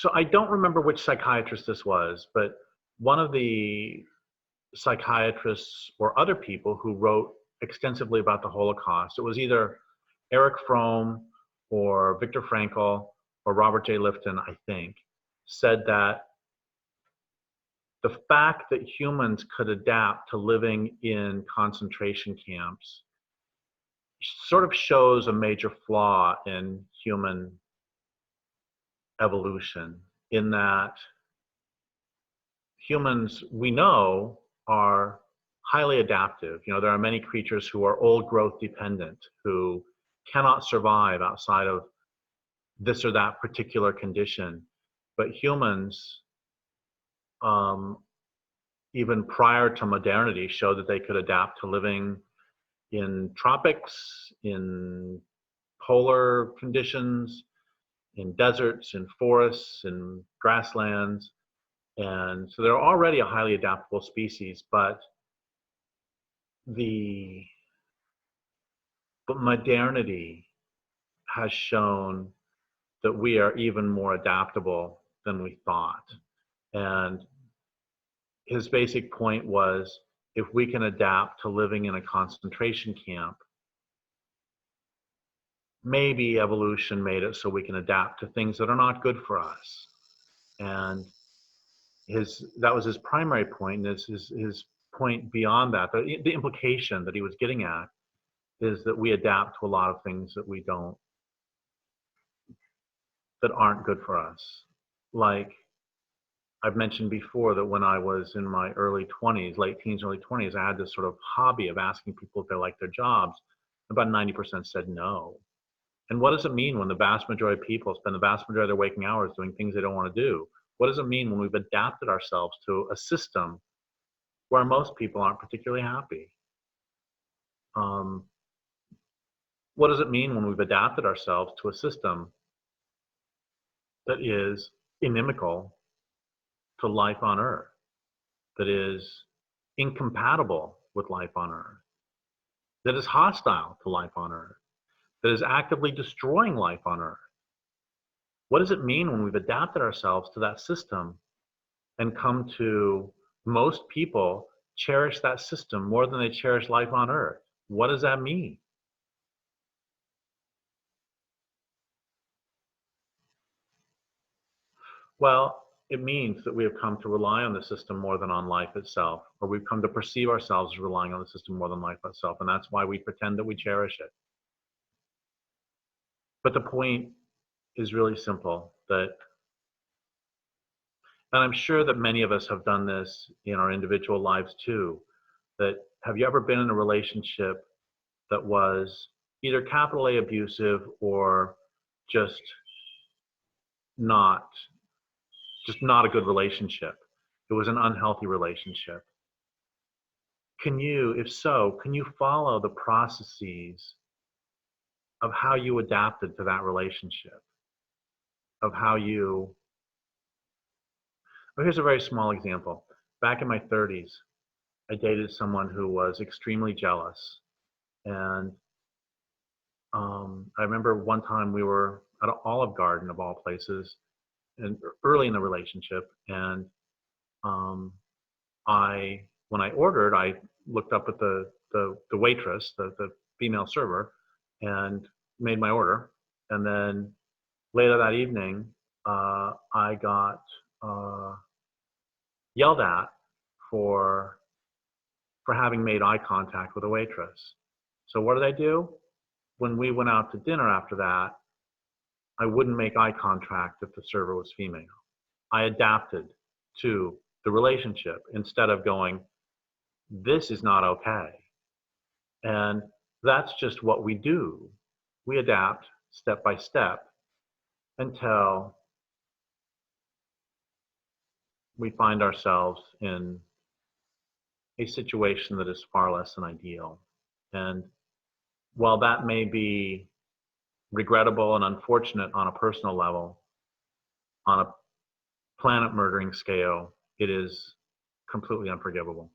So I don't remember which psychiatrist this was, but one of the psychiatrists or other people who wrote extensively about the Holocaust, it was either Erich Fromm or Viktor Frankl or Robert J. Lifton, I think, said that the fact that humans could adapt to living in concentration camps sort of shows a major flaw in human evolution, in that humans, we know, are highly adaptive. You know, there are many creatures who are old growth dependent, who cannot survive outside of this or that particular condition. But humans, even prior to modernity, showed that they could adapt to living in tropics, in polar conditions, in deserts, in forests, in grasslands. And so they're already a highly adaptable species, but modernity has shown that we are even more adaptable than we thought. And his basic point was, if we can adapt to living in a concentration camp, maybe evolution made it so we can adapt to things that are not good for us. And that was his primary point. And his point beyond that, the implication that he was getting at, is that we adapt to a lot of things that aren't good for us. Like I've mentioned before, that when I was in my early 20s, late teens, early 20s, I had this sort of hobby of asking people if they liked their jobs. About 90% said no. And what does it mean when the vast majority of people spend the vast majority of their waking hours doing things they don't want to do? What does it mean when we've adapted ourselves to a system where most people aren't particularly happy? What does it mean when we've adapted ourselves to a system that is inimical to life on Earth, that is incompatible with life on Earth, that is hostile to life on Earth, that is actively destroying life on Earth? What does it mean when we've adapted ourselves to that system and come to, most people cherish that system more than they cherish life on Earth? What does that mean? Well, it means that we have come to rely on the system more than on life itself, or we've come to perceive ourselves as relying on the system more than life itself, and that's why we pretend that we cherish it. But the point is really simple, and I'm sure that many of us have done this in our individual lives too, that have you ever been in a relationship that was either capital A abusive or just not a good relationship? It was an unhealthy relationship. If so, can you follow the processes of how you adapted to that relationship? Here's a very small example. Back in my 30s, I dated someone who was extremely jealous. And I remember one time we were at an Olive Garden, of all places, and early in the relationship, and when I ordered, I looked up at the waitress, the female server, and made my order. And then later that evening, I got yelled at for having made eye contact with a waitress. So what did I do? When we went out to dinner after that, I wouldn't make eye contact if the server was female. I adapted to the relationship instead of going, this is not okay. And that's just what we do. We adapt step by step until we find ourselves in a situation that is far less than ideal. And while that may be regrettable and unfortunate on a personal level, on a planet murdering scale, it is completely unforgivable.